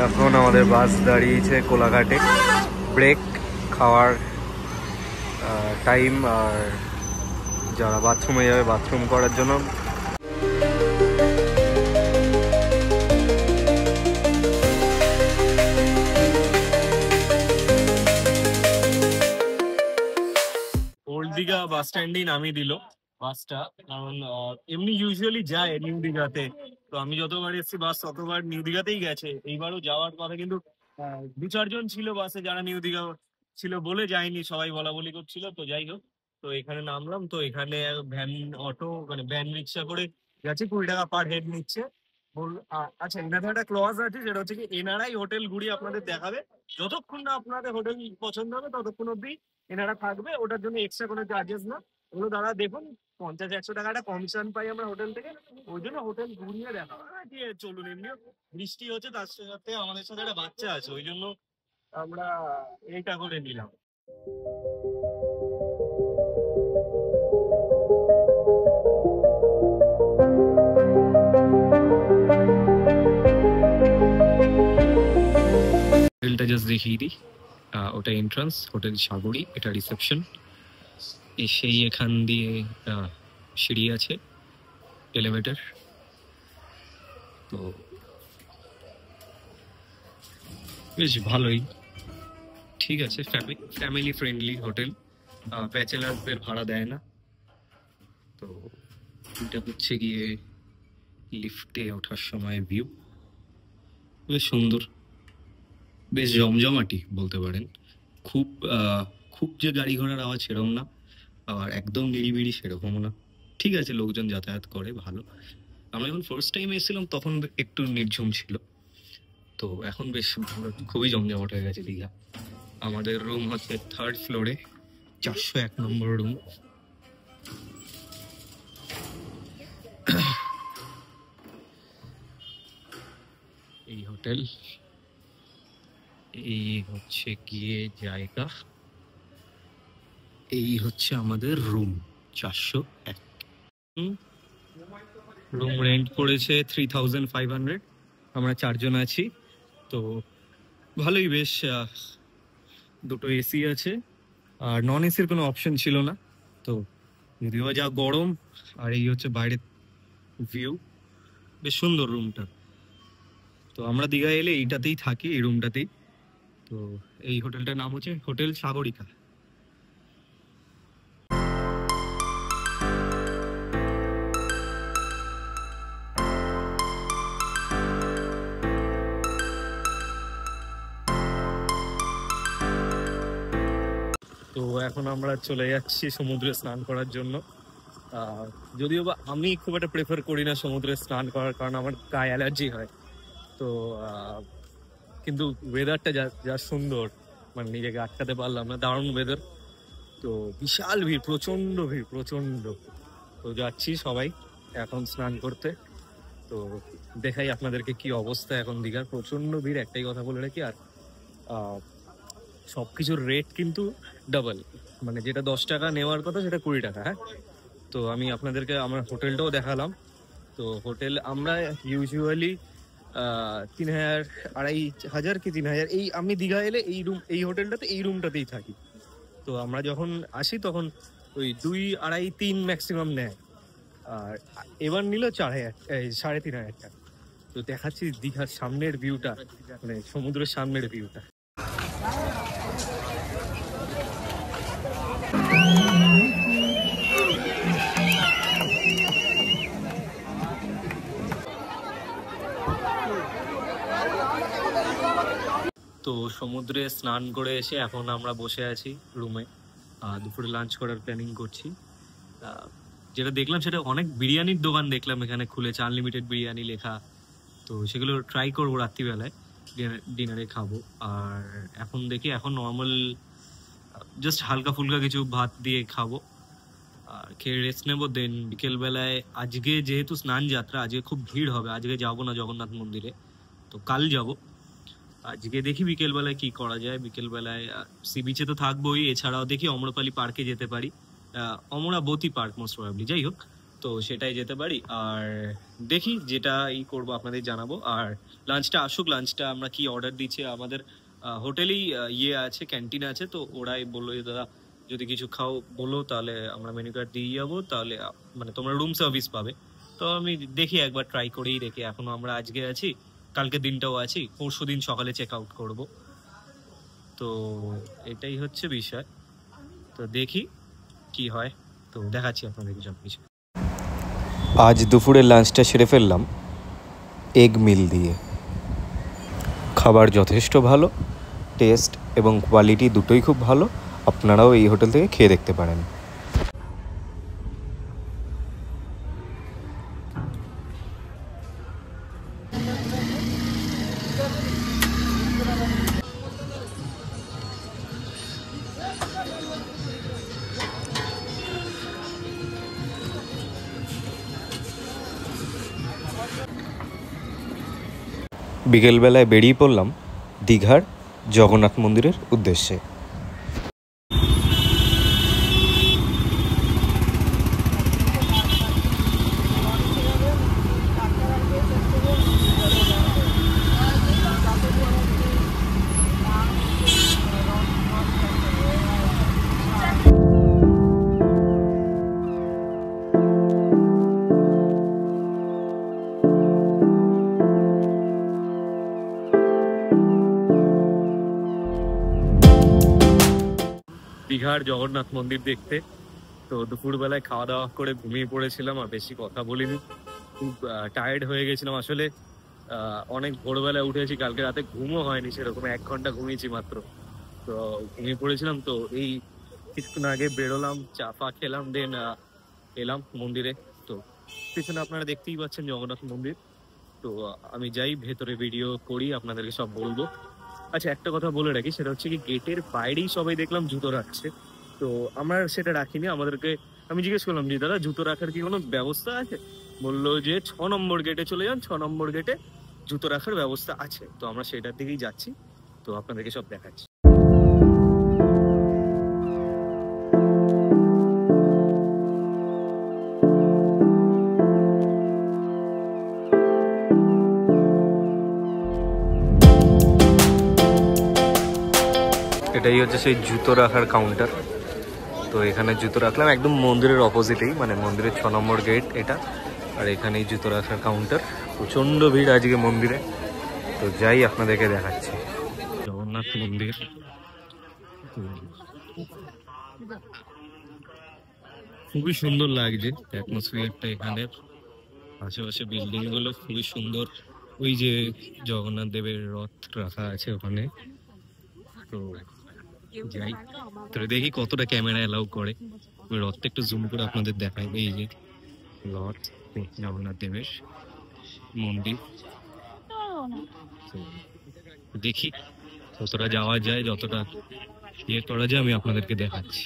এখন আমাদের বাস দাঁড়িয়েছে কোলাঘাটে। ব্রেক খাওয়ার টাইম, আর যারা বাথরুমে যাবে বাথরুম করার জন্য। ওল্ড দীঘা বাস স্ট্যান্ডেই নামিয়ে দিল বাসটা, কারণ এমনি ইউজুয়ালি যায় নিউ দীঘাতে। তো আমি যতবার এসেছি বাস ততবার নিউ দীঘাতেই গেছে, এইবারও যাওয়ার কথা, কিন্তু দু চারজন ছিল বাসে যারা নিউ দীঘা ছিল বলে যায়নি, সবাই বলা বলি করছিল। তো যাই হোক, তো এখানে নামলাম। তো এখানে ভ্যান অটো মানে ভ্যান রিক্সা করে গেছে, 20 টাকা পার হেড নিচ্ছে। আচ্ছা, এনাদের একটা ক্লজ আছে, যেটা হচ্ছে কি এনারাই হোটেল ঘুরিয়ে আপনাদের দেখাবে, যতক্ষণ না আপনাদের হোটেল পছন্দ হবে ততক্ষণ অব্দি এনারা থাকবে, ওটার জন্য এক্সট্রা কোনো চার্জেস না। ওগুলো দাদা দেখুন, 50-100 টাকা একটা কমিশন পাই আমরা হোটেল থেকে, ওই জন্য হোটেল ঘুরিয়ে দেখা দিয়ে চলুন। এমনিও বৃষ্টি হচ্ছে, তার সাথে আমাদের সাথে একটা বাচ্চা আছে, ওই জন্য আমরা এইটা করে নিলাম। হোটেলটা জাস্ট দেখিয়ে দিই, ওটা এন্ট্রান্স, হোটেল সাগরী, এটা রিসেপশন। এসেই এখান দিয়ে সিঁড়ি আছে, এলিভেটর। তো বেশ ভালোই, ঠিক আছে, ফ্যামিলি ফ্রেন্ডলি হোটেল, ব্যাচেলারদের ভাড়া দেয় না। তো এটা হচ্ছে গিয়ে লিফটে ওঠার সময় ভিউ, বেশ সুন্দর, বেশ জমজমাটি বলতে পারেন। খুব খুব যে গাড়ি ঘোড়ার আওয়াজ সেরকম না, আবার একদম নিরিবিড়ি সেরকমও না, ঠিক আছে, লোকজন যাতায়াত করে ভালো। আমরা যখন ফার্স্ট টাইম এসেছিলাম তখন একটু নির্ঝুম ছিল, তো এখন বেশ খুবই জমজমাট হয়ে গেছে দীঘা। আমাদের রুম হচ্ছে 3rd ফ্লোরে, 401 নম্বর রুম। এই হোটেল, এই হচ্ছে গিয়ে জায়গা, এই হচ্ছে আমাদের রুম 401। রুম রেন্ট পড়েছে 3500। আমরা 4 জন আছি, তো ভালোই, বেশ। দুটো এসি আছে, আর নন এসির কোনো অপশন ছিল না। তো যদিও যা গরম, আর এই হচ্ছে বাইরের ভিউ, বেশ সুন্দর রুমটা। তো আমরা দীঘা এলে এইটাতেই থাকি, এই রুমটাতেই। তো এই হোটেলটার নাম হচ্ছে হোটেল সাগরিকা। তো এখন আমরা চলে যাচ্ছি সমুদ্রে স্নান করার জন্য। যদিও বা আমি খুব একটা প্রেফার করি না সমুদ্রে স্নান করার, কারণ আমার গায়ে অ্যালার্জি হয়। তো কিন্তু ওয়েদারটা যা সুন্দর, মানে নিজেকে আটকাতে পারলাম না, দারুণ ওয়েদার। তো বিশাল ভিড়, প্রচন্ড ভিড়, প্রচন্ড। তো যাচ্ছি সবাই এখন স্নান করতে। তো দেখাই আপনাদেরকে কি অবস্থা এখন দীঘার, প্রচন্ড ভিড়, একটাই কথা বলে রাখি। আর সবকিছুর রেট কিন্তু ডাবল, মানে যেটা 10 টাকা নেওয়ার কথা সেটা 20 টাকা। হ্যাঁ, তো আমি আপনাদেরকে আমার হোটেলটাও দেখালাম। তো হোটেল আমরা ইউজুয়ালি 3000, 2500 কি 3000, এই আমি দীঘা এলে এই হোটেলটাতে, এই রুমটাতেই থাকি। তো আমরা যখন আসি তখন ওই 2, 2.5, 3 ম্যাক্সিমাম নেয়, আর এবার নিল 4000, 3500 টাকা। তো দেখাচ্ছি দীঘার সামনের ভিউটা, মানে সমুদ্রের সামনের ভিউটা। তো সমুদ্রে স্নান করে এসে এখন আমরা বসে আছি রুমে, দুপুরে লাঞ্চ করার প্ল্যানিং করছি। যেটা দেখলাম সেটা অনেক বিরিয়ানির দোকান দেখলাম এখানে খুলেছে, আনলিমিটেড বিরিয়ানি লেখা। তো সেগুলো ট্রাই করবো রাত্রিবেলায়, ডিনারে খাবো। আর এখন দেখি, এখন নর্মাল জাস্ট হালকা ফুলকা কিছু ভাত দিয়ে খাবো, আর খেয়ে রেস্ট নেবো। দেন বিকেলবেলায়, আজকে যেহেতু স্নান যাত্রা, আজকে খুব ভিড় হবে, আজকে যাবো না জগন্নাথ মন্দিরে, তো কাল যাবো। আজকে দেখি বিকেলবেলায় কি করা যায়। বিকেলবেলায় সি বিচে তো থাকবোই, এছাড়াও দেখি অমরপালি পার্কে যেতে পারি, অমরাবতী পার্ক মোস্ট প্রবাবলি। যাই হোক, তো সেটাই যেতে পারি। আর দেখি যেটা করবো আপনাদের জানাবো। আর লাঞ্চটা আসুক, লাঞ্চটা আমরা কি অর্ডার দিচ্ছি, আমাদের হোটেলেই আছে, ক্যান্টিন আছে, তো ওরাই বললো যে দাদা যদি কিছু খাও বলো, তাহলে আমরা মেনু কার্ড দিয়ে যাবো, তাহলে মানে তোমরা রুম সার্ভিস পাবে। তো আমি দেখি একবার ট্রাই করেই দেখি। এখনো আমরা আজকে আছি, কালকে দিনটাও আছি, পরশু দিন সকালে চেক আউট করবো। তো এটাই হচ্ছে বিষয়। তো দেখি কি হয়, তো দেখাচ্ছি আপনাদেরকে সব কিছু। আজ দুপুরের লাঞ্চটা সেরে ফেললাম এগ মিল দিয়ে। খাবার যথেষ্ট ভালো, টেস্ট এবং কোয়ালিটি দুটোই খুব ভালো। আপনারাও এই হোটেল থেকে খেয়ে দেখতে পারেন। বিকেলবেলায় বেরিয়ে পড়লাম দীঘার জগন্নাথ মন্দিরের উদ্দেশ্যে। দীঘার জগন্নাথ মন্দির দেখতে। তো দুপুরবেলায় খাওয়া দাওয়া করে ঘুমিয়ে পড়েছিলাম, আর বেশি কথা বলিনি, খুব টায়ার্ড হয়ে গেছিলাম আসলে। অনেক ভোরবেলায় উঠেছি, কালকে রাতে ঘুমও হয়নি সেরকম, 1 ঘন্টা ঘুমিয়েছি মাত্র। তো ঘুমিয়ে পড়েছিলাম, তো এই কিছুক্ষণ আগে বেরোলাম, চা ফা খেলাম, দেন এলাম মন্দিরে। তো পিছনে আপনারা দেখতেই পাচ্ছেন জগন্নাথ মন্দির। তো আমি যাই ভেতরে, ভিডিও করি, আপনাদেরকে সব বলবো। আচ্ছা, একটা কথা বলে রাখি, সেটা হচ্ছে কি গেটের বাইরেই সবাই দেখলাম জুতো রাখছে, তো আমরা সেটা রাখিনি। আমাদেরকে আমি জিজ্ঞেস করলাম যে দাদা জুতো রাখার কি কোনো ব্যবস্থা আছে? বললো যে 6 নম্বর গেটে চলে যান, 6 নম্বর গেটে জুতো রাখার ব্যবস্থা আছে। তো আমরা সেটার দিকেই যাচ্ছি, তো আপনাদেরকে সব দেখাচ্ছি। এটাই হচ্ছে সেই জুতো রাখার কাউন্টার। তো এখানে জুতো রাখলাম একদম মন্দিরের অপোজিটেই, মানে মন্দিরের 6 নম্বর গেট এটা। আর এখানেই জুতো রাখার কাউন্টার। প্রচণ্ড ভিড় আজকে মন্দিরে। তো যাই আপনাদেরকে দেখাচ্ছি জগন্নাথ মন্দির। খুবই সুন্দর লাগছে অ্যাটমসফিয়ারটা এখানে, আশেপাশে বিল্ডিং গুলো খুবই সুন্দর। ওই যে জগন্নাথ দেবের রথ রাখা আছে ওখানে। তো যাই, তো দেখি কতটা ক্যামেরা এলাও করে। ওই রথটা একটু জুম করে আপনাদের দেখাই। এই যে রথ, জগন্নাথ দেবের মন্দির। তো দেখি কতটা যাওয়া যায়, যতটা করা যায় আমি আপনাদেরকে দেখাচ্ছি।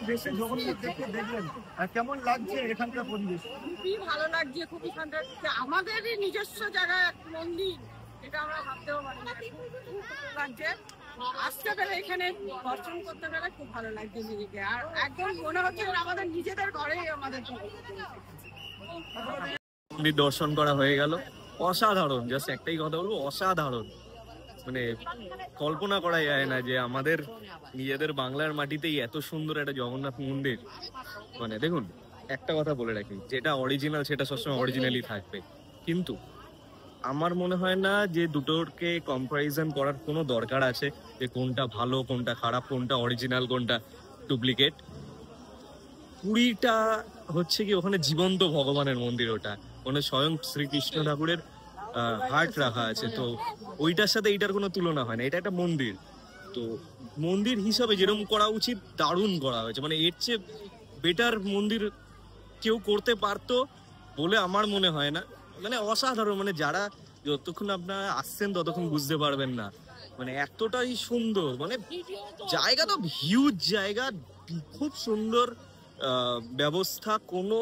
দেশে জগন্নাথ দেখতে দেখলেন, কেমন লাগছে এখানকার পরিবেশ? খুবই ভালো লাগছে, খুবই সুন্দর। আমাদেরই নিজস্ব জায়গায় মন্দির, এটা আমরা ভাবতেও পারি না। খুব ভালো লাগছে আসতে পেরে, এখানে দর্শন করতে পেরে খুব ভালো লাগছে নিজেকে। আর একদম মনে হচ্ছে আমাদের নিজেদের ঘরেই আমাদের মন্দির দর্শন করা হয়ে গেল, অসাধারণ। জাস্ট একটাই কথা বলবো, অসাধারণ। মানে কল্পনা করা যায় না যে আমাদের নিজেদের বাংলার মাটিতেই এত সুন্দর একটা জগন্নাথ মন্দির। মানে দেখুন, একটা কথা বলে রাখি, যেটা অরিজিনাল সেটা সবসময় অরিজিনালি থাকবে, কিন্তু আমার মনে হয় না যে দুটোকে কম্পারিজন করার কোনো দরকার আছে, যে কোনটা ভালো কোনটা খারাপ, কোনটা অরিজিনাল কোনটা ডুপ্লিকেট। পুরীটা হচ্ছে কি, ওখানে জীবন্ত ভগবানের মন্দির, ওটা ওখানে স্বয়ং শ্রীকৃষ্ণ ঠাকুরের হার্ট রাখা আছে, তো ওইটার সাথে এইটার কোনো তুলনা হয় না। এটা একটা মন্দির, তো মন্দির হিসাবে যেরকম করা উচিত দারুণ করা হয়েছে। মানে এর চেয়ে বেটার মন্দির কেউ করতে পারতো বলে আমার মনে হয় না। মানে অসাধারণ, মানে যারা যতক্ষণ আপনারা আসছেন ততক্ষণ বুঝতে পারবেন না, মানে এতটাই সুন্দর। মানে জায়গা তো হিউজ জায়গা, খুব সুন্দর ব্যবস্থা, কোনো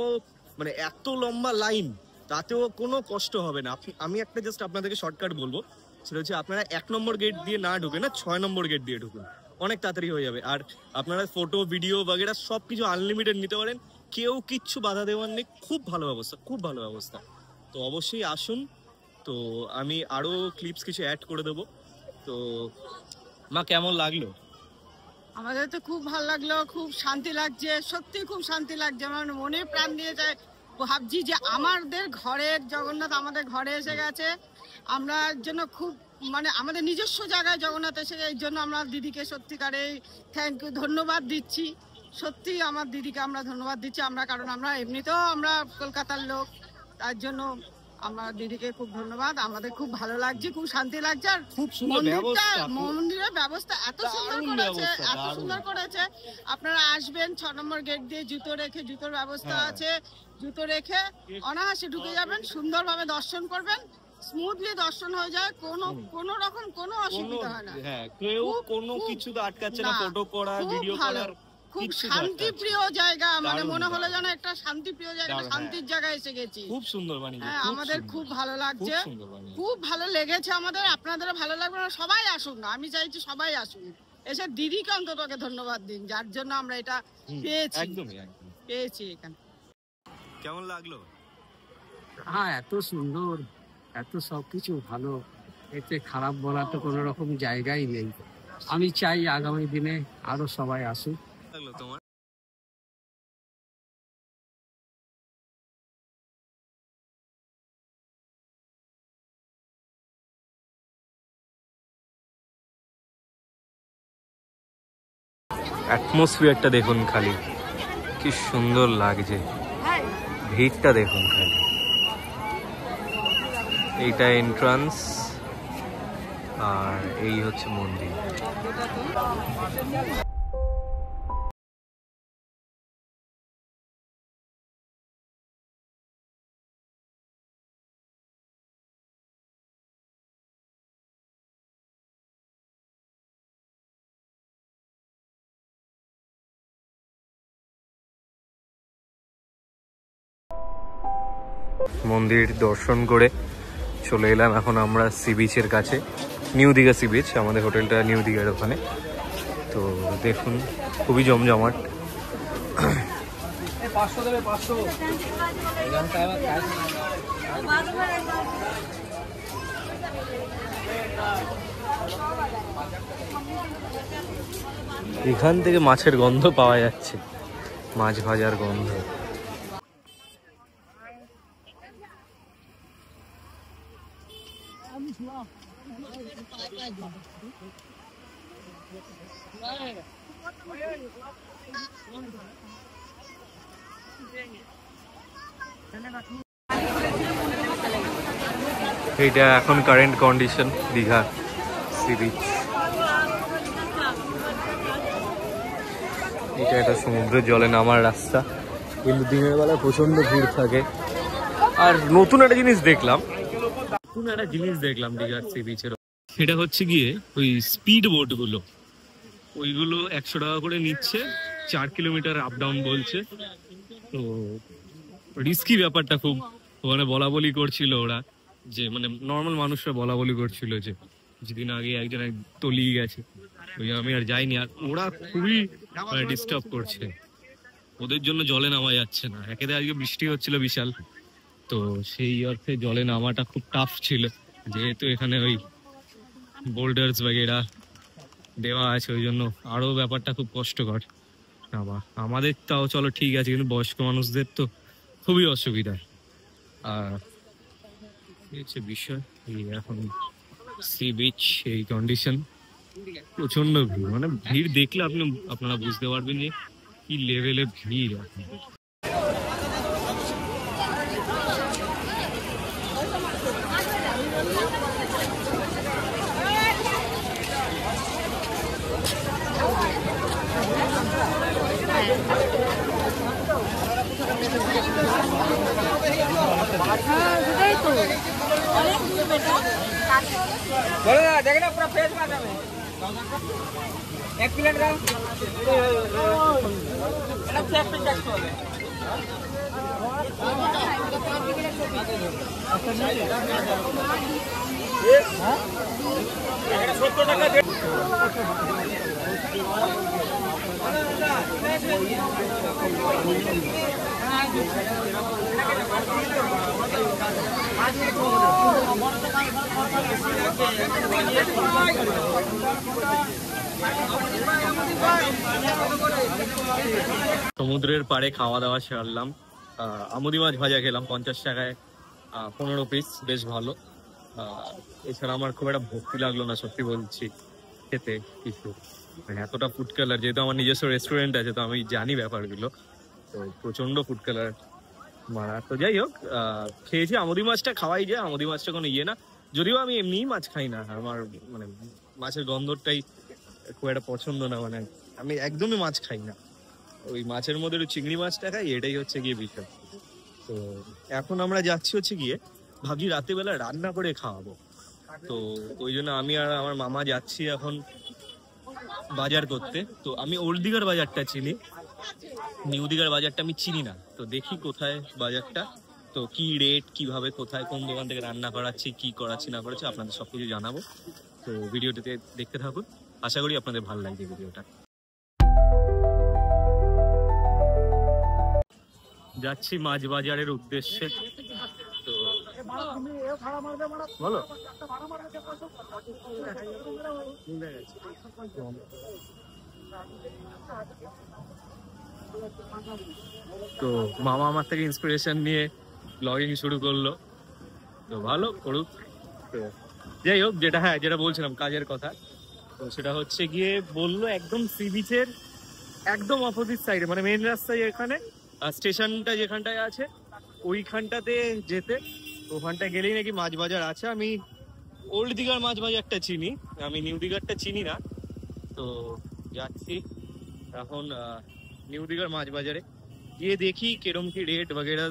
মানে এত লম্বা লাইন, তাতেও কোনো কষ্ট হবে না। আমি একটা জাস্ট আপনাদেরকে শর্টকাট বলবো, সেটা হচ্ছে আপনারা 1 নম্বর গেট দিয়ে না ঢুকে না 6 নম্বর গেট দিয়ে ঢুকুন, অনেক তাড়াতাড়ি হয়ে যাবে। আর আপনারা ফটো ভিডিও বাগেরা সব কিছু আনলিমিটেড নিতে পারেন, কেউ কিচ্ছু বাধা দেওয়ার নেই। খুব ভালো ব্যবস্থা, খুব ভালো ব্যবস্থা। তো অবশ্যই আসুন। তো আমি আরো ক্লিপস কিছু অ্যাড করে দেবো। তো মা, কেমন লাগলো? আমাদের তো খুব ভালো লাগলো, খুব শান্তি লাগছে, সত্যি খুব শান্তি লাগছে। আমার মনে প্রাণ দিয়ে যায়, ভাবছি যে আমাদের ঘরের জগন্নাথ আমাদের ঘরে এসে গেছে। আমরা জন্য খুব মানে আমাদের নিজস্ব জায়গায় জগন্নাথ এসে গেছে, এই জন্য আমরা দিদিকে সত্যিকারে থ্যাংক ইউ, ধন্যবাদ দিচ্ছি। সত্যি আমার দিদিকে আমরা ধন্যবাদ দিচ্ছি, আমরা কারণ আমরা এমনিতেও আমরা কলকাতার লোক, তার জন্য আমরা দিদিকে খুব ধন্যবাদ। আমাদের খুব ভালো লাগছে, খুব শান্তি লাগছে। আর খুব সুন্দর ব্যবস্থা, মন্দিরের ব্যবস্থা এত সুন্দর করেছে, এত সুন্দর করেছে। আপনারা আসবেন 6 নম্বর গেট দিয়ে জুতো রেখে, জুতোর ব্যবস্থা আছে, জুতো রেখে অনায়াসে ঢুকে যাবেন, সুন্দরভাবে দর্শন করবেন, স্মুথলি দর্শন হয়ে যায়, কোনো রকম কোনো অসুবিধা হয় না। হ্যাঁ, কেউ কোনো কিছু তো আটকাচ্ছে না, ফটো করা ভিডিও করার। খুব শান্তিপ্রিয় জায়গা, মানে মনে হলো যেন একটা শান্তিপ্রিয় জায়গা, শান্তির জায়গায় এসে গেছি। খুব সুন্দর বানিয়েছে, আমাদের খুব ভালো লাগছে, খুব ভালো লেগেছে আমাদের। আপনাদেরও ভালো লাগবে না, সবাই আসুন, আমি চাইছি সবাই আসুন, এসে দিদিকে অন্ততকে ধন্যবাদ দিন, যার জন্য আমরা এটা পেয়েছি। একদমই পেয়েছি এখানে। কেমন লাগলো? হ্যাঁ, এত সুন্দর, এত সবকিছু ভালো, এতে খারাপ বলার তো কোনো রকম জায়গাই নেই। আমি চাই আগামী দিনে আরো সবাই আসুক। লাগলো তোমার? অ্যাটমসফিয়ারটা দেখুন খালি, কি সুন্দর লাগছে। ভিড়টা দেখুন খালি। এইটা এন্ট্রান্স, আর এই হচ্ছে মন্দির। মন্দির দর্শন করে চলে এলাম এখন আমরা সি বিচের কাছে, নিউ দীঘা সি বিচ। আমাদের হোটেলটা নিউ দীঘার ওখানে। তো দেখুন, খুবই জমজমাট। এখান থেকে মাছের গন্ধ পাওয়া যাচ্ছে, মাছ ভাজার গন্ধ। এইটা এখন current condition Digha sea beach. এটা একটা সমুদ্রের জলে নামার রাস্তা, কিন্তু দিনের বেলা প্রচন্ড ভিড় থাকে। আর নতুন একটা জিনিস দেখলাম, দীঘার সি বিচের, সেটা হচ্ছে গিয়ে ওই স্পিড বোট গুলো, ওইগুলো 100 টাকা করে নিচ্ছে 4 কিলোমিটার আপ ডাউন বলছে। তো রিস্কি ব্যাপারটা খুব, ওখানে বলা বলি করছিল ওরা, যে মানে নর্মাল মানুষরা বলা বলি করছিল যে যেদিন আগে একজন তলিয়ে গেছে, ওই আমি আর যাইনি। আর ওরা খুবই ডিস্টার্ব করছে, ওদের জন্য জলে নামা যাচ্ছে না। একেতে আজকে বৃষ্টি হচ্ছিল বিশাল, তো সেই অর্থে জলে নামাটা খুব টাফ ছিল, যেহেতু এখানে ওই বোল্ডার্স বাগেরা দেওয়া আছে, ওই জন্য আরো ব্যাপারটা খুব কষ্টকর। আমাদের তাও চলো ঠিক আছে, কিন্তু বয়স্ক মানুষদের তো খুবই অসুবিধা। আর হচ্ছে বিষয় এখন সি বিচ এই কন্ডিশন, প্রচন্ড ভিড়, মানে ভিড় দেখলে আপনারা বুঝতে পারবেন যে কি লেভেলের ভিড় এখন। बोलो ना, देख ना पूरा फ्रेश माता में 1 प्लेट का अलग से एक प्लेट हो गए। সমুদ্রের পাড়ে খাওয়া দাওয়া সারলাম, আমুদি মাছ ভাজা খেলাম 50 টাকায় 15 পিস, বেশ ভালো। এছাড়া আমার খুব একটা ভক্তি লাগলো না সত্যি বলছি খেতে কিছু, মানে এতটা ফুড কালার, যেহেতু আমার নিজস্ব রেস্টুরেন্ট আছে তো আমি জানি ব্যাপারগুলো, তো প্রচন্ড ফুড কালার মারা। তো যাই হোক, খেয়েছি। আমুদি মাছটা খাওয়াই যায়, আমুদি মাছটা কোনো ইয়ে না, যদিও আমি এমনি মাছ খাই না, আমার মানে মাছের গন্ধটাই খুব একটা পছন্দ না, মানে আমি একদমই মাছ খাই না। ওই মাছের মধ্যে চিংড়ি মাছটা খাই, এটাই হচ্ছে গিয়ে বিষয়। তো এখন আমরা যাচ্ছি হচ্ছে গিয়ে, ভাবছি রাত্রিবেলা রান্না করে খাওয়াবো, তো ওই জন্য আমি আর আমার মামা যাচ্ছি এখন বাজার করতে। তো আমি ওল্ড দিঘার বাজারটা চিনি, নিউ দিঘার বাজারটা আমি চিনি না, তো দেখি কোথায় বাজারটা, তো কি রেট, কিভাবে কোথায় কোন দোকান থেকে রান্না করাচ্ছি, কি করাচ্ছি না করাচ্ছি আপনাদের সবকিছু জানাবো। তো ভিডিওটাতে দেখতে থাকুন, আশা করি আপনাদের ভালো লাগবে ভিডিওটা। যাচ্ছি মাছ বাজারের উদ্দেশ্যে। তো বলো, তো মামা আমার থেকে ইন্সপিরেশন নিয়ে ব্লগিং শুরু করলো, তো ভালো করুক। তো যাই হোক, যেটা বলছিলাম কাজের কথা, তো সেটা হচ্ছে গিয়ে বললো একদম সি বিচের একদম অপোজিট সাইডে, মানে মেন রাস্তায় এখানে স্টেশনটা যেখানটায় আছে ওইখানটাতে যেতে, ওখানটায় গেলেই নাকি মাছ বাজার আছে। আমি ওল্ড দিঘার মাছ বাজারটা চিনি, আমি নিউ দিঘারটা চিনি না, তো যাচ্ছি এখন নিউ দিঘার মাছ বাজারে গিয়ে দেখি কিরম কি রেট বগেরা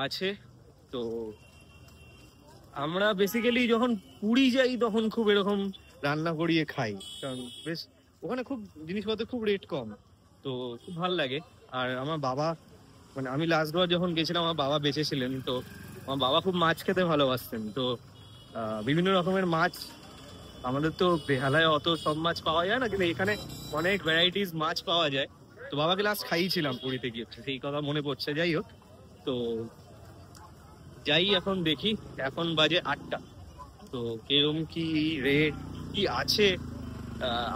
আছে। তো আমরা বেসিক্যালি যখন পুরী যাই তখন খুব এরকম রান্না করিয়ে খাই, কারণ বেশ ওখানে খুব জিনিসপত্র খুব রেট কম, তো খুব ভালো লাগে। আর আমার বাবা, মানে আমি লাস্ট বার যখন গেছিলাম আমার বাবা বেঁচে ছিলেন, তো আমার বাবা খুব মাছ খেতে ভালোবাসতেন, তো বিভিন্ন রকমের মাছ, আমাদের তো বেহালায় অত সব মাছ পাওয়া যায় না, কিন্তু এখানে অনেক ভ্যারাইটিস মাছ পাওয়া যায়। তো বাবাকে লাস্ট খাইয়েছিলাম পুরীতে গিয়ে, সেই কথা মনে পড়ছে। যাই হোক, তো যাই এখন দেখি, এখন বাজে 8টা, তো কিরম কি রেট কি আছে।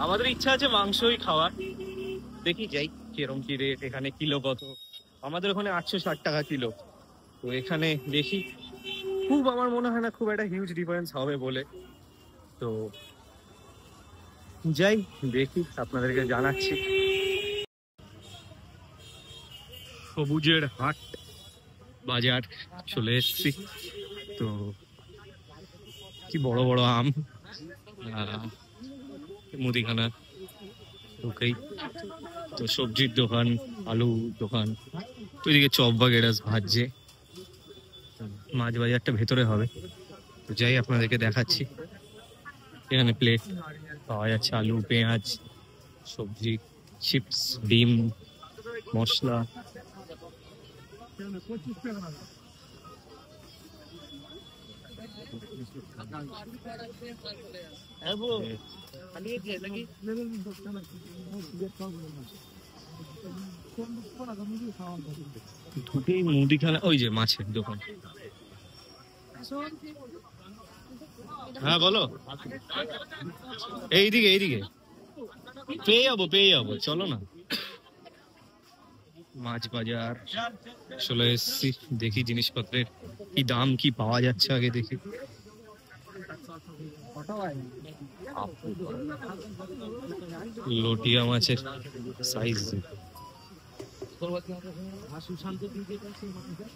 আমাদের ইচ্ছা আছে মাংসই খাওয়ার, দেখি যাই কিরম কি রেট, এখানে কিলো কত। আমাদের ওখানে 860 টাকা কিলো, তো এখানে দেখি, খুব আমার মনে হয় না খুব একটা হিউজ ডিফারেন্স হবে বলে। তো যাই দেখি, আপনাদেরকে জানাচ্ছি। সবুজের হাট বাজার চলে এসছি, তো কি বড় বড় আম, মুদিখানা ঢুকেই তো সবজির দোকান, আলু দোকান, তো এদিকে চপ বাগেরাস ভাজছে। মাছ বাজারটা ভেতরে হবে, তো যাই আপনাদেরকে দেখাচ্ছি। এখানে প্লেট পাওয়া যাচ্ছে, আলু, পেঁয়াজ, সবজি চিপস, ডিম, মশলা। ঢুকেই মুদিখানা, ওই যে মাছের দোকান। হ্যাঁ বলো। এইদিকে এইদিকে পেয়ে যাবো, চলো না। মাছ বাজার চলে এসছি, দেখি জিনিসপত্রের কি দাম, কি পাওয়া যাচ্ছে আগে দেখি। লটিয়া মাছের সাইজ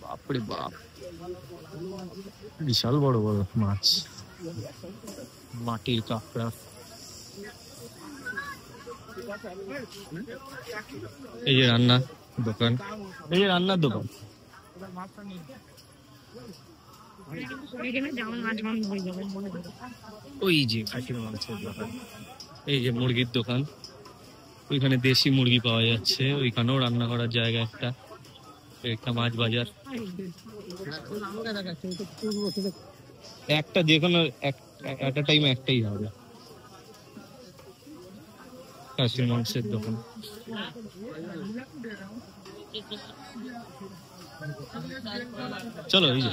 বাপরে বাপ, বিশাল বড় বড় মাছ। মাটির কাঁকড়া, এই যে রান্নার দোকান, এই যে রান্নার দোকান। ওই যে খাসির মাংসের দোকান, এই যে মুরগির দোকান, ওইখানে দেশি মুরগি পাওয়া যাচ্ছে, ওইখানেও রান্না করার জায়গা একটা, একটা মাছ বাজার। একটা যে কোনো একটা টাইম একটাই হবে। খাসির মাংসের দোকান, চলো এই যে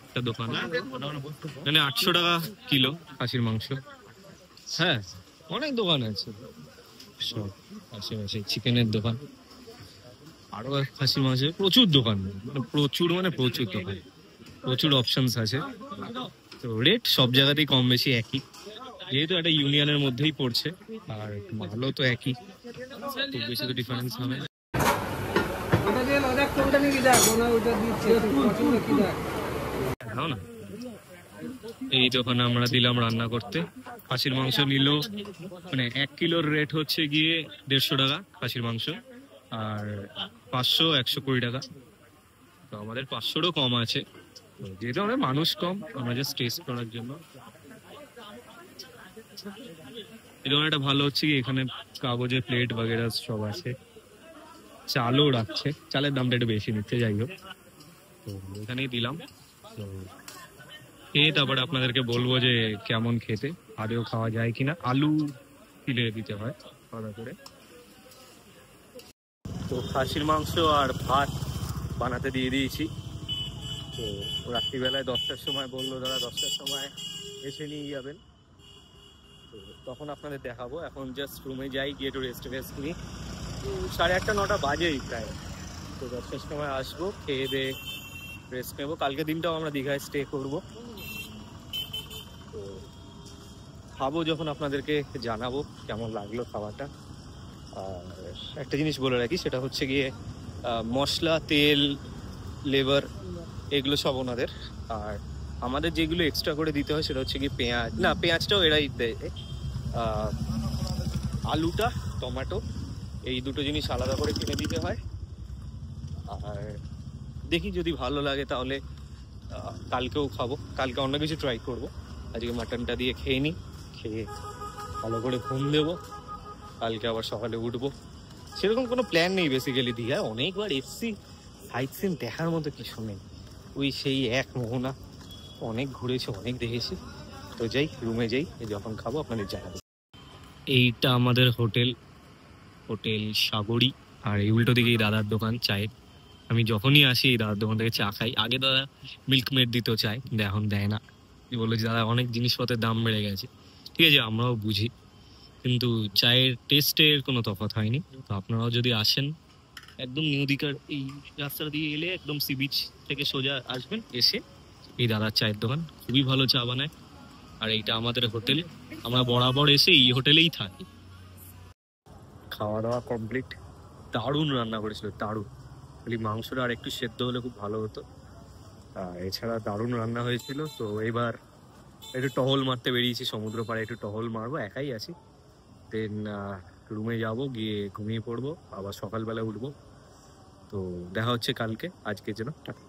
একটা দোকান, মানে 800 টাকা কিলো খাসির মাংস। হ্যাঁ অনেক দোকান আছে সব আশেপাশে, চিকেনের দোকান, আরো খাসির মাংসের প্রচুর দোকান, মানে প্রচুর দোকান, প্রচুর অপশনস আছে। তো রেট সব জায়গাতেই কম বেশি একই, যেহেতু একটা ইউনিয়নের মধ্যেই পড়ছে, আর ভালো তো একই, খুব বেশি তো ডিফারেন্স হবে না। এই দোকানে আমরা দিলাম রান্না করতে, খাসির মাংস নিল, মানে 1 কিলোর রেট হচ্ছে গিয়ে 150 টাকা খাসির মাংস, আর 500 120 টাকা। তো আমাদের 500রও কম আছে, যেহেতু আমরা মানুষ কম, আমরা জাস্ট টেস্ট করার জন্য। এই দোকানটা ভালো হচ্ছে কি এখানে কাগজের প্লেট বাগেরা সব আছে, চালও রাখছে, চালের দামটা একটু বেশি নিচ্ছে, যাই হোক। তো এখানেই দিলাম, তো খেয়ে তারপরে আপনাদেরকে বলবো যে কেমন খেতে, আদেও খাওয়া যায় কিনা। আলু তিলে দিতে হয় আলাদা করে। তো খাসির মাংস আর ভাত বানাতে দিয়ে দিয়েছি। তো রাত্রিবেলায় 10টার সময় বললো দাদা 10টার সময় এসে নিয়ে যাবেন, তো তখন আপনাদের দেখাবো। এখন জাস্ট রুমে যাই, গিয়ে একটু রেস্ট নিই। 8:30 9টা বাজেই প্রায়। তো 10টার সময় আসবো, খেয়ে দিয়ে রেস্ট নেবো। কালকে দিনটাও আমরা দীঘায় স্টে করবো। তো খাবো যখন আপনাদেরকে জানাবো কেমন লাগলো খাওয়াটা। আর একটা জিনিস বলে রাখি, সেটা হচ্ছে গিয়ে মশলা, তেল, লেবার এগুলো সব ওনাদের। আর আমাদের যেগুলো এক্সট্রা করে দিতে হয় সেটা হচ্ছে গিয়ে পেঁয়াজ, না পেঁয়াজটাও এরাই দেয়, আলুটা, টমেটো, এই দুটো জিনিস আলাদা করে কিনে দিতে হয়। আর দেখি যদি ভালো লাগে তাহলে কালকেও খাবো, কালকে অন্য কিছু ট্রাই করবো। আজকে মাটনটা দিয়ে খেয়ে নিই, খেয়ে ভালো করে ঘুম দেবো, কালকে আবার সকালে উঠবো। সেরকম কোনো প্ল্যান নেই বেসিক্যালি। দীঘায় অনেকবার এসছি, সাইট সিন দেখার মতো কিছু নেই, ওই সেই এক মোহনা। অনেক ঘুরেছি, অনেক দেখেছি। তো যাই, রুমে যাই, যখন খাবো আপনাদের জানাবো। এইটা আমাদের হোটেল সাগরী, আর এই উল্টো দিকে এই দাদার দোকান চায়ের। আমি যখনই আসি এই দাদার দোকান থেকে চা খাই। আগে দাদা মিল্কমেড দিত চায়, কিন্তু এখন দেয় না। বললো যে দাদা অনেক জিনিসপত্রের দাম বেড়ে গেছে। ঠিক আছে, আমরাও বুঝি, কিন্তু চায়ের টেস্টের কোনো তফাৎ হয়নি। তো আপনারাও যদি আসেন, একদম নিউ দীঘার এই রাস্তা দিয়ে এলে একদম সি বিচ থেকে সোজা আসবেন, এসে এই দাদার চায়ের দোকান, খুবই ভালো চা বানায়। আর এইটা আমাদের হোটেল, আমরা বরাবর এসে এই হোটেলেই থাকি। খাওয়া দাওয়া কমপ্লিট, দারুণ রান্না করেছিল, দারুণ। খালি মাংসটা আর একটু সেদ্ধ হলে খুব ভালো হতো, এছাড়া দারুণ রান্না হয়েছিল। তো এবার একটু টহল মারতে বেরিয়েছি, সমুদ্র পাড়ে একটু টহল মারবো, একাই আছি। দেন রুমে যাব, গিয়ে ঘুমিয়ে পড়বো, আবার সকালবেলা উঠবো। তো দেখা হচ্ছে কালকে, আজকের জন্য টাটা।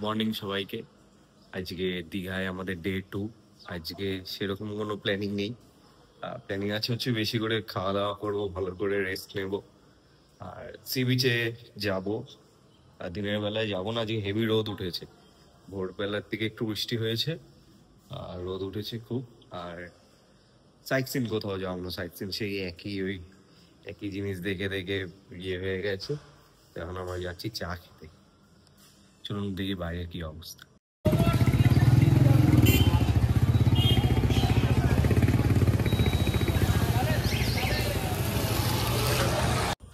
মর্নিং সবাইকে। আজকে দীঘায় আমাদের ডে 2। আজকে সেরকম কোনো প্ল্যানিং নেই। প্ল্যানিং আছে হচ্ছে বেশি করে খাওয়া দাওয়া করবো, ভালো করে রেস্ট নেব, আর সি বিচে যাবো। আর দিনের বেলায় যাবো না, আজকে হেভি রোদ উঠেছে। ভোরবেলার দিকে একটু বৃষ্টি হয়েছে আর রোদ উঠেছে খুব। আর সাইট সিন কোথাও যাবো না, সাইট সিন সেই একই জিনিস দেখে দেখে ইয়ে হয়ে গেছে। এখন আমরা যাচ্ছি চা খেতে। চলুন দেখি বাইরে কি অবস্থা।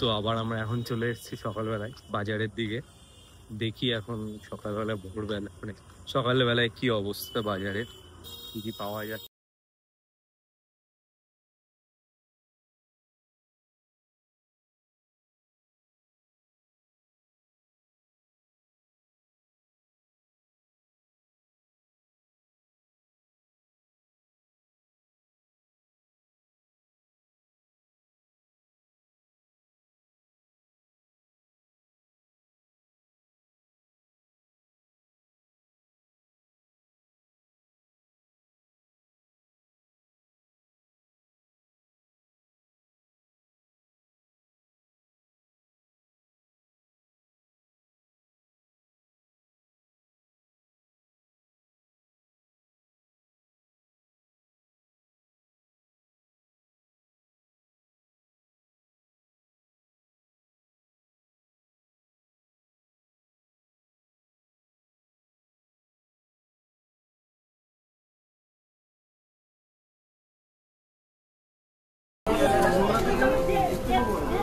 তো আবার আমরা এখন চলে এসেছি সকালবেলায় বাজারের দিকে। দেখি এখন সকালবেলা ভোরবেলা মানে সকালবেলায় কি অবস্থা বাজারের, কি কি পাওয়া যায়।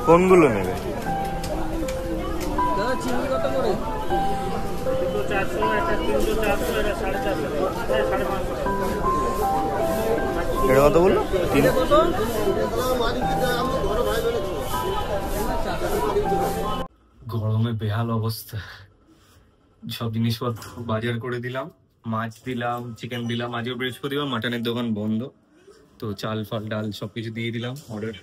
কোনগুলো নেবে? চিনি কত করে? এটা কত বললো? গরমে বেহাল অবস্থা। সব জিনিসপত্র বাজার করে দিলাম, মাছ দিলাম, চিকেন দিলাম। আজও বৃহস্পতিবার, মাটনের দোকান বন্ধ, তো চাল ফাল ডাল সবকিছু দিয়ে দিলাম অর্ডার।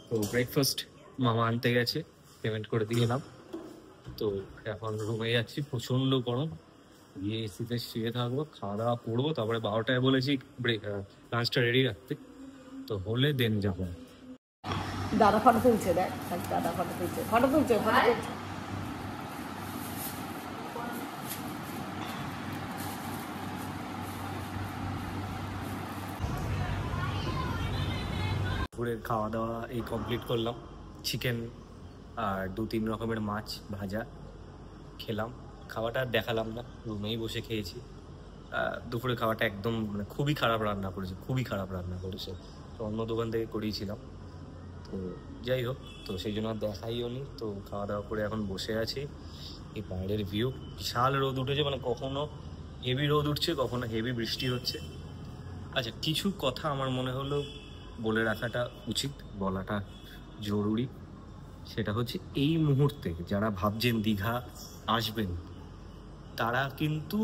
তো ব্রেকফাস্ট মামা আনতে গেছে, পেমেন্ট করে দিয়ে এলাম। তো এখন রুমে যাচ্ছি, প্রচন্ড গরম। গিয়ে এসিতে শুয়ে থাকবো, খাওয়া দাওয়া করবো, তারপরে 12টায় বলেছি লাঞ্চটা রেডি রাখতে, তো হলে দেন যাবো। দাদা ফটো তুলছে, দেখ দাদা ফটো তুলছে, ফটো তুলছে, ফটো তুলছে। দুপুরের খাওয়া দাওয়া এই কমপ্লিট করলাম। চিকেন আর 2-3 রকমের মাছ ভাজা খেলাম। খাওয়াটা আর দেখালাম না, রুমেই বসে খেয়েছি। দুপুরের খাওয়াটা একদম মানে খুবই খারাপ রান্না করেছে, খুবই খারাপ রান্না করেছে। তো অন্য দোকান থেকে করিয়েছিলাম, তো যাই হোক, তো সেই জন্য আর দেখাইও নি। তো খাওয়া দাওয়া করে এখন বসে আছি। এই বাইরের ভিউ, বিশাল রোদ উঠেছে, মানে কখনো হেভি রোদ উঠছে, কখনো হেভি বৃষ্টি হচ্ছে। আচ্ছা, কিছু কথা আমার মনে হলো বলে রাখাটা উচিত, বলাটা জরুরি। সেটা হচ্ছে এই মুহূর্তে যারা ভাবছেন দীঘা আসবেন, তারা কিন্তু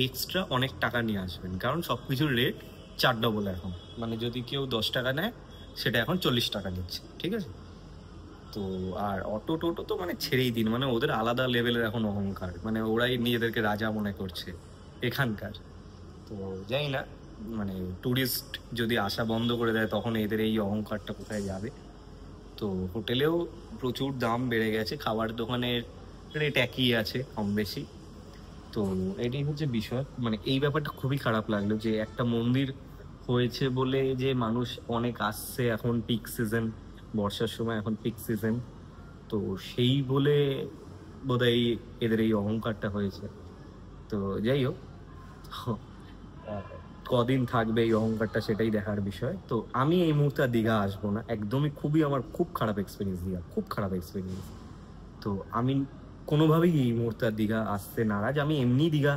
এক্সট্রা অনেক টাকা নিয়ে আসবেন, কারণ সব কিছুর রেট 4 ডবল এখন। মানে যদি কেউ 10 টাকা নেয়, সেটা এখন 40 টাকা নিচ্ছে, ঠিক আছে? তো আর অটো টোটো তো মানে ছেড়েই দিন, মানে ওদের আলাদা লেভেলের এখন অহংকার, মানে ওরাই নিজেদেরকে রাজা মনে করছে এখানকার। তো জানি না, মানে ট্যুরিস্ট যদি আসা বন্ধ করে দেয়, তখন এদের এই অহংকারটা কোথায় যাবে। তো হোটেলেও প্রচুর দাম বেড়ে গেছে, খাবার দোকানের রেট একই আছে কম বেশি। তো এটাই হচ্ছে বিষয়, মানে এই ব্যাপারটা খুবই খারাপ লাগলো যে একটা মন্দির হয়েছে বলে যে মানুষ অনেক আসছে, এখন পিক সিজন, বর্ষার সময় এখন পিক সিজন, তো সেই বলে বোধহয় এদের এই অহংকারটা হয়েছে। তো যাই হোক, কদিন থাকবে এই অহংকারটা সেটাই দেখার বিষয়। তো আমি এই মুহূর্তে দীঘা আসবো না একদমই, খুবই আমার খুব খারাপ এক্সপিরিয়েন্স দীঘা, খুব খারাপ এক্সপিরিয়েন্স। তো আমি কোনোভাবেই এই মুহূর্তে দীঘা আসতে নারাজ। আমি এমনি দীঘা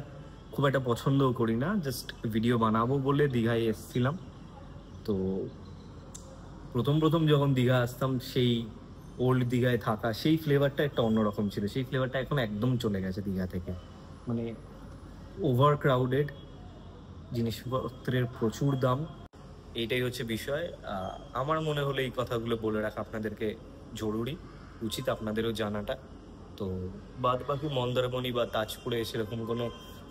খুব একটা পছন্দও করি না, জাস্ট ভিডিও বানাবো বলে দীঘায় এসেছিলাম। তো প্রথম যখন দীঘা আসতাম, সেই ওল্ড দীঘায় থাকা সেই ফ্লেভারটা একটা অন্যরকম ছিল, সেই ফ্লেভারটা এখন একদম চলে গেছে দীঘা থেকে। মানে ওভার ক্রাউডেড, জিনিসপত্রের প্রচুর দাম, এইটাই হচ্ছে বিষয়। আমার মনে হলো এই কথাগুলো বলে রাখা আপনাদেরকে জরুরি, উচিত আপনাদেরও জানাটা। তো তো বাদ বাকি মন্দারমণি বা তাজপুরে সেরকম কোনো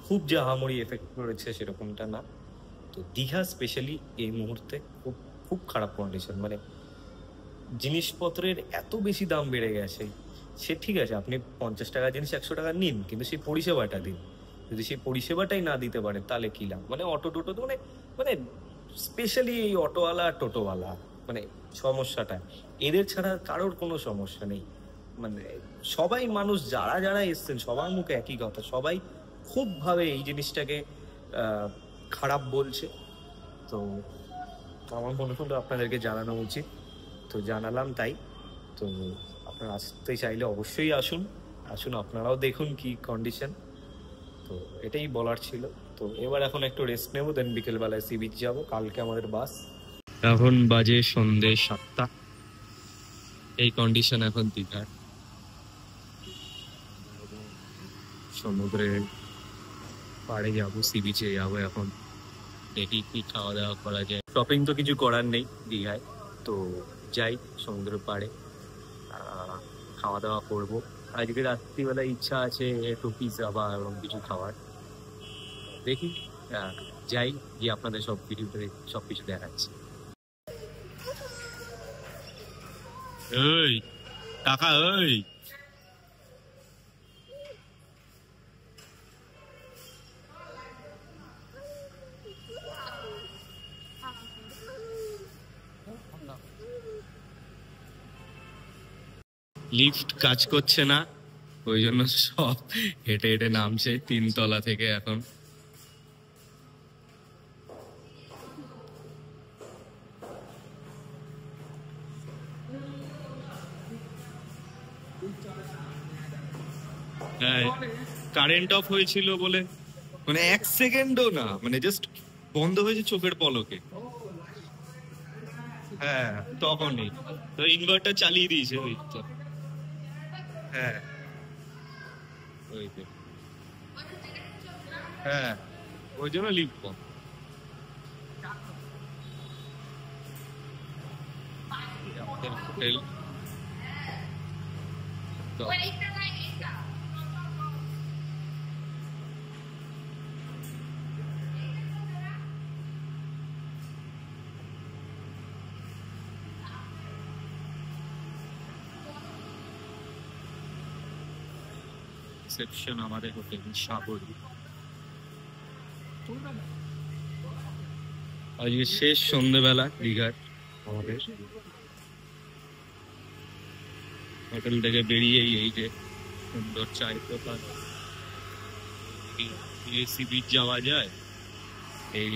খুব যে আহামরি এফেক্ট করেছে সেরকমটা না। তো দীঘা স্পেশালি এই মুহূর্তে খুব খুব খারাপ কন্ডিশন, মানে জিনিসপত্রের এত বেশি দাম বেড়ে গেছে। সে ঠিক আছে, আপনি 50 টাকার জিনিস 100 টাকা নিন, কিন্তু সেই পরিষেবাটা দিন। যদি সেই পরিষেবাটাই না দিতে পারে তাহলে কি লাভ? মানে অটো টোটো মানে মানে স্পেশালি এই অটোওয়ালা আর টোটোওয়ালা, মানে সমস্যাটা এদের ছাড়া কারোর কোনো সমস্যা নেই। মানে সবাই মানুষ যারা যারা এসছেন সবার মুখে একই কথা, সবাই খুব ভাবে এই জিনিসটাকে খারাপ বলছে। তো আমার মনে হলো আপনাদেরকে জানানো উচিত, তো জানালাম তাই। তো আপনারা আসতে চাইলে অবশ্যই আসুন, আপনারাও দেখুন কি কন্ডিশন। তো এটাই বলার ছিল। তো এবার এখন একটু রেস্ট নেবো, দেন বিকেলবেলায় সি বিচ যাবো, কালকে আমাদের বাস। এখন বাজে সন্ধ্যে 7টা, এই কন্ডিশন এখন দীঘার। সমুদ্রের পাড়ে যাবো, সি বিচে যাবো। এখন দেখি কি খাওয়া দাওয়া করা যায়। শপিং তো কিছু করার নেই দীঘায়, তো যাই সমুদ্রের পাড়ে খাওয়া দাওয়া করবো। আজকে রাত্রিবেলা ইচ্ছা আছে একটু পিৎজা বা এরকম কিছু খাওয়ার। দেখি যাই, গিয়ে আপনাদের সব ভিডিওতে সবকিছু দেখাচ্ছি। এই টাকা, এই লিফট কাজ করছে না, ওই জন্য সব হেঁটে হেঁটে নামছে 3 তলা থেকে। এখন কারেন্ট অফ হয়েছিল বলে, মানে 1 সেকেন্ডও না, মানে জাস্ট বন্ধ হয়েছে চোখের পলকে। হ্যাঁ তখনই তো ইনভার্টার চালিয়ে দিয়েছে ওই তো। হ্যাঁ ওই তো, হ্যাঁ ওই জন্য লিফট বন্ধ। আমাদের হোটেল তো রিসেপশন আমাদের হোটেল সাগরী। আজকে শেষ সন্ধ্যেবেলা দীঘার আমাদের। হোটেল থেকে বেরিয়েই এই যে সুন্দর চায়ের দোকান, সি বিচ যাওয়া যায়, এই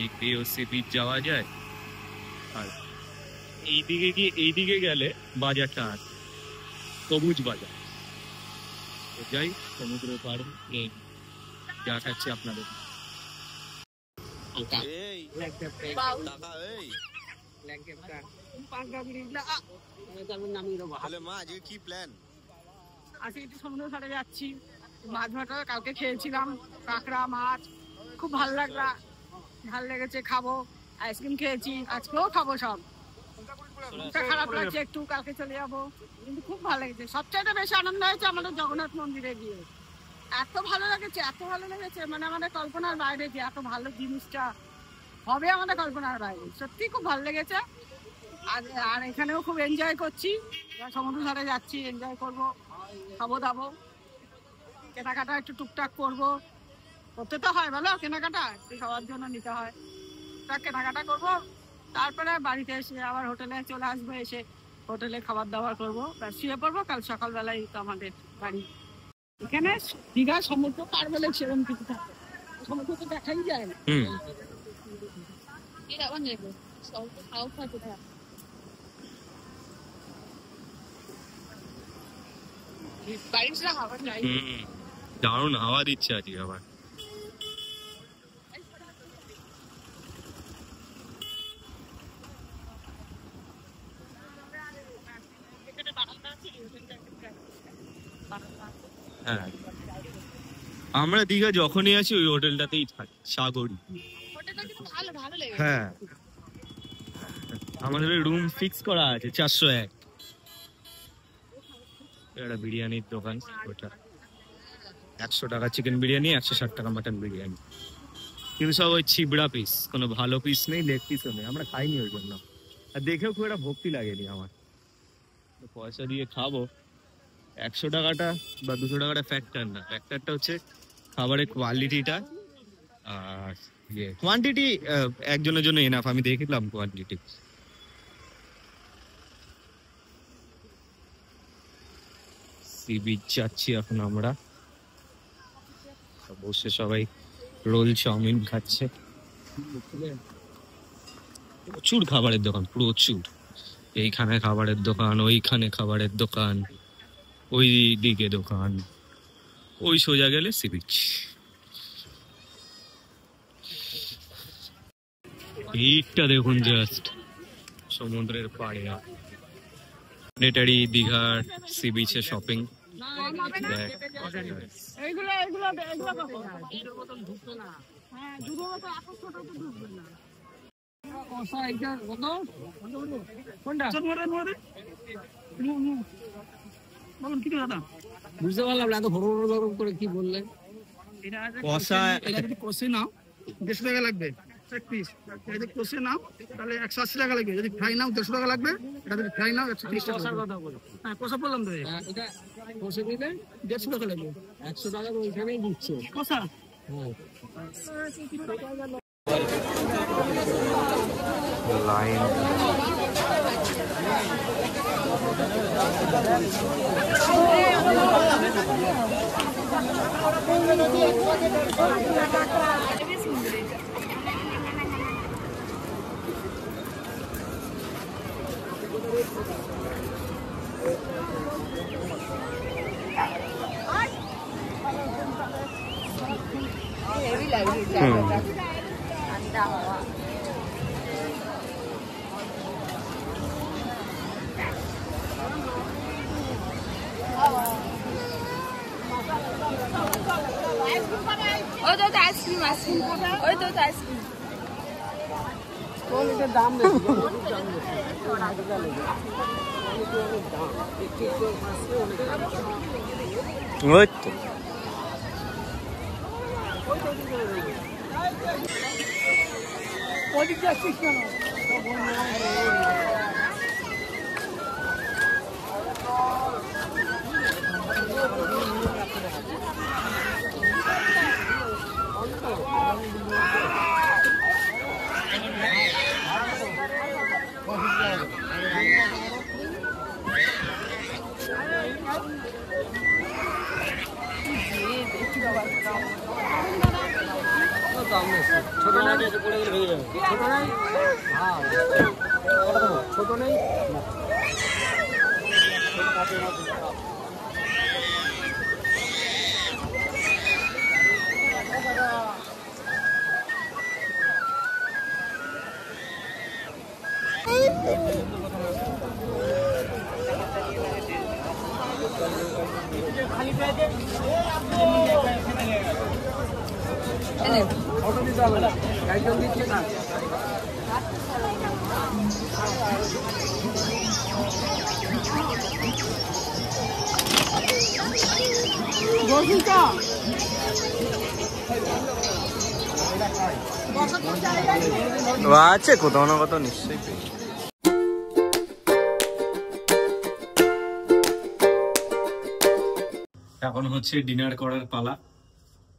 সি বিচ যাওয়া যায়। আর এইদিকে গেলে বাজারটা আছে, সবুজ বাজার। যাই সমুদ্রের পাড়ে দেখাচ্ছি আপনাদের। আজকে একটু সমুদ্র ধারে যাচ্ছি, মাছ ভাটা কালকে খেয়েছিলাম, কাঁকড়া মাছ খুব ভালো লেগেছে। খাবো, আইসক্রিম খেয়েছি, আজকেও খাবো সব। খারাপ লাগছে একটু, কালকে চলে যাবো, কিন্তু খুব ভালো লেগেছে। সবচাইতে বেশি আনন্দ হয়েছে আমাদের জগন্নাথ মন্দিরে গিয়ে। এত ভালো লেগেছে, মানে আমাদের কল্পনার বাইরে যে এত ভালো জিনিসটা হবে, আমাদের কল্পনার বাইরে। সত্যি খুব ভালো লেগেছে। আর এখানেও খুব এনজয় করছি, সমুদ্র ধারে যাচ্ছি, এনজয় করবো, খাবো দাবো, কেনাকাটা একটু টুকটাক করতে তো হয়, বলো কেনাকাটা একটু সবার জন্য নিতে হয়, কেনাকাটা করবো। তারপরে বাড়িতে এসে আবার হোটেলে চলে আসবো, এসে হোটেলে খাবার দাবার করবো, শুয়ে পড়বো। কাল সকালবেলায় তো আমাদের বাড়ি। এখানে দীঘা সমুদ্র পার বলে সেরকম কিছু থাকে, সমুদ্র তো দেখাই যায় না। দারুণ হাওয়া দিচ্ছে আজকে আবার। হ্যাঁ আমরা দীঘা যখনই আছি ওই হোটেলটাতেই থাকি, সাগরী। হ্যাঁ আমাদের রুম ফিক্স করা আছে 401। এটা বিরিয়ানির দোকান ওটা। 100 টাকা চিকেন বিরিয়ানি, 160 টাকা মাটন বিরিয়ানি, কিন্তু সব ওই ছিবড়া পিস, কোনো ভালো পিস নেই, লেগ পিসও নেই। আমরা খাইনি ওই জন্য, আর দেখেও খুব একটা ভক্তি লাগেনি আমার। পয়সা দিয়ে খাবো, 100 টাকাটা বা 200 টাকাটা ফ্যাক্টর না, ফ্যাক্টরটা হচ্ছে খাবারের কোয়ালিটিটা আর কোয়ান্টিটি। একজনের জন্য এনাফ, আমি দেখলাম কোয়ান্টিটি। সি বিচ যাচ্ছি এখন আমরা, বসে সবাই রোল চাউমিন খাচ্ছে। প্রচুর খাবারের দোকান, প্রচুর। এইখানে খাবারের দোকান, ওইখানে খাবারের দোকান, ওই দিকে দোকান, ওই সোজা গেলে সি বিচ। এইটা দেখুন জাস্ট সমুদ্রের পাড়ে নেটারি দীঘার সি বিচে শপিং। এইগুলো এইগুলো এইগুলো পাবো। হ্যাঁ, দুধের মতো এত ছোট তো ঢুকবে না। কষা এটা কত? কোনটা? বলুন কি দাদা? বুঝতে পারলাম না, এত হড় হড় করে কি বললেন? কষা এটা যদি কষে নাও 150 টাকা লাগবে এক পিস। যদি কষে নাও তাহলে 180 টাকা লাগবে, যদি ফ্রাই নাও 150 টাকা লাগবে, এটা যদি ফ্রাই নাও 130 টাকা কষার লাগবে। কথা বলো। হ্যাঁ কষা বললাম তো, এটা কষে দিলে 150 টাকা লাগবে 100 টাকা তো ওইখানেই দিচ্ছে। কষা। হ্যাঁ, লাইন ওই তো আইসক্রিম আইসক্রিম ওই তো আইসক্রিম এটার দাম বেশি। ওই তো ওইদিক যাচ্ছিস কেন? দাম বেশি। ছোট নাই, ছোট নাই, হ্যাঁ ছোট নেই। অটো দিতে হবে না, গাড়িজন দিচ্ছে না। আছে কোথাও না কোথাও নিশ্চয়ই পেয়েছি। এখন হচ্ছে ডিনার করার পালা।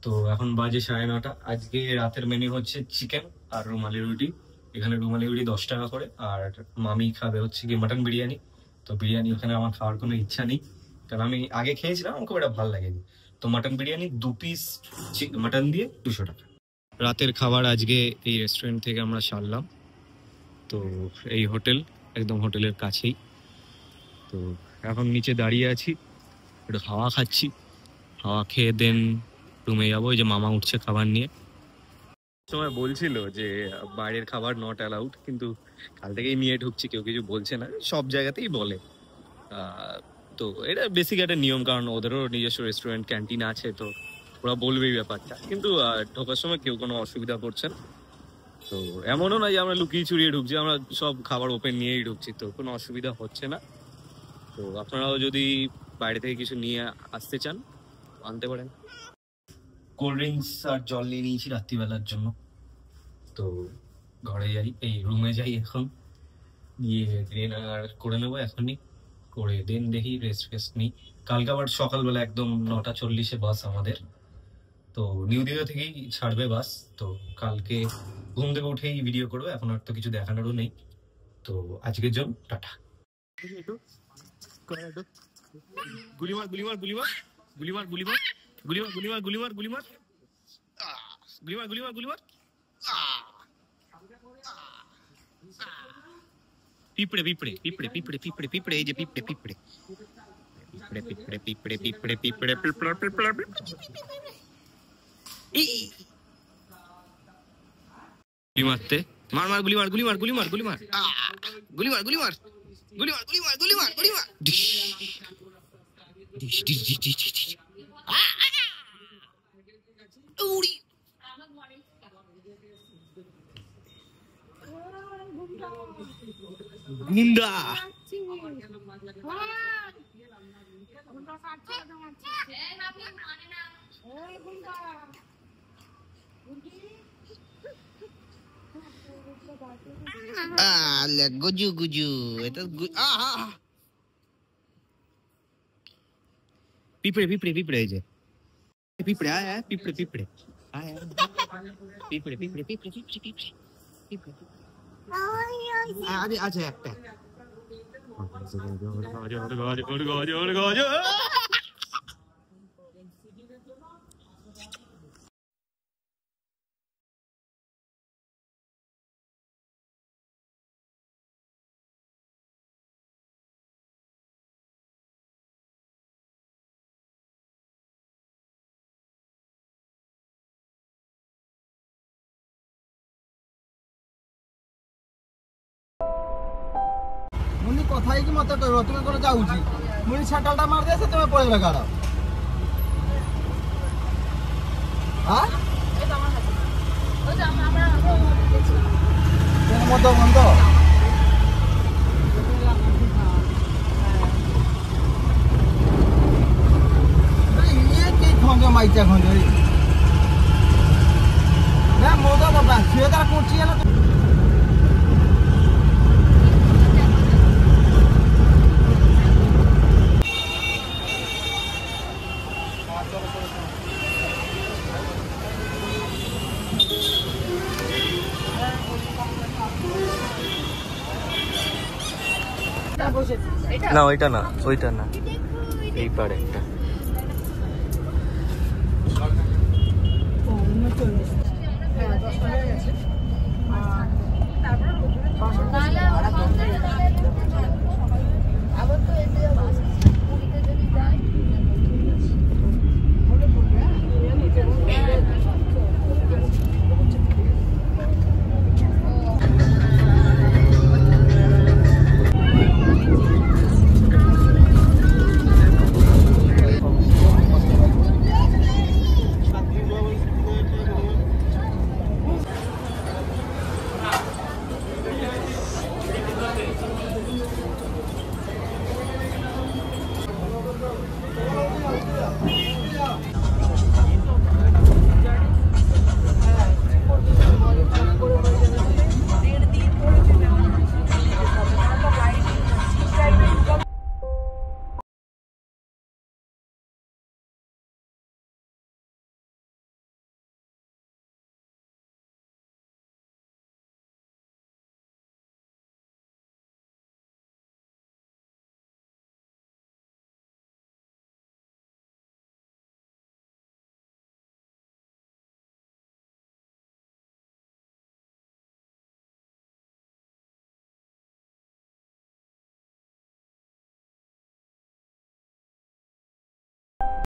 তো এখন বাজে 9:30। আজকে রাতের মেনু হচ্ছে চিকেন আর রুমালি রুটি। এখানে রুমালি রুটি 10 টাকা করে, আর মামি খাবে হচ্ছে কি মাটন বিরিয়ানি। তো বিরিয়ানি এখানে আমার খাওয়ার কোনো ইচ্ছা নেই, কারণ আমি আগে খেয়েছিলাম, আমার খুব একটা ভালো লাগেনি। তো মাটন বিরিয়ানি 2 পিস মাটন দিয়ে 200 টাকা। রাতের খাবার আজকে এই রেস্টুরেন্ট থেকে আমরা সারলাম। তো এই হোটেল একদম হোটেলের কাছেই। তো এখন নিচে দাঁড়িয়ে আছি, একটু হাওয়া খাচ্ছি। হাওয়া খেয়ে দেন রুমে যাবো। ওই যে মামা উঠছে খাবার নিয়ে। সময় বলছিল যে বাইরের খাবার নট অ্যালাউড, কিন্তু কাল থেকেই নিয়ে ঢুকছি, কেউ কিছু বলছে না, সব জায়গাতেই বলে। তো এটা বেসিক একটা নিয়ম, কারণ ওদেরও নিজস্ব রেস্টুরেন্ট ক্যান্টিন আছে, তো ওরা বলবেই ব্যাপারটা। কিন্তু ঢোকার সময় কেউ কোনো অসুবিধা করছে না। তো এমনও না যে আমরা লুকিয়ে চুরিয়ে ঢুকছি, আমরা সব খাবার ওপেন নিয়েই ঢুকছি, তো কোনো অসুবিধা হচ্ছে না। তো আপনারাও যদি বাইরে থেকে কিছু নিয়ে আসতে চান আনতে পারেন। কোল্ড ড্রিঙ্কস আর জল নিয়ে নিয়েছি রাত্রিবেলার জন্য। তো ঘরে যাই, এই রুমে যাই এখন, গিয়ে ডিনার করে নেবো এখনই, করে দেন দেখি রেস্ট ফেস্ট নিই। কালকে আবার সকালবেলা একদম 9:40 বাস আমাদের, তো নিউ দীঘা থেকেই ছাড়বে বাস। তো কালকে ঘুম থেকে উঠেই ভিডিও করবো, এখন আর তো কিছু দেখানোরও নেই। তো আজকের জন্য টাটা। গুলিমার গুলিমার গুলিমার গুলিমার গুলিমার গুলিমার গুলিমার গুলিমার গুলিমার গুলিমার গুলিমার গুলিমার পিঁপড়ে পিঁপড়ে পিঁপড়ে পিঁপড়ে পিঁপড়ে পিঁপড়ে, এই যে পিঁপড়ে পিঁপড়ে পিঁপড়ে পিঁপড়ে পিঁপড়ে পিঁপড়ে পিঁপড়ে পিঁপড়ে পিঁপড়ে গুলি মারতে, মার মার গুলি মার গুলি মার গুলি মার গুলি মার গুলি মার গুলি মার গুলি মার গুলি মার গুলি মার গুলি মার ডিশ ডিশ ডিশ ডিশ ডিশ ডিশ উড়ি গুন্ডা। গুজু গুজু, এটা পিঁপড়ে পিঁপড়ে পিঁপড়ে, এই যে পিঁপড়ে আয় আয় পিঁপড়ে পিঁপড়ে আয় আয় পিঁপড়ে পিঁপড়ে পিঁপড়ে পিঁপড়ে পিঁপড়ে পিঁপড়ে আরে আচ্ছা একটা মুনি কথাই কি মতে কইব তুমি কোন যাউছি মুনি ছাটালটা মার দিয়েছে তুমি পড়ে লাগাড়া হ্যাঁ এই তো আমার কাছে ওই যে আমরা কেন মত বন্ধ ये के खंगे माइचा खंगे ना मोदा बाबा सुएदार कोची है ना না ওইটা না, ওইটা না, এই পারে একটা।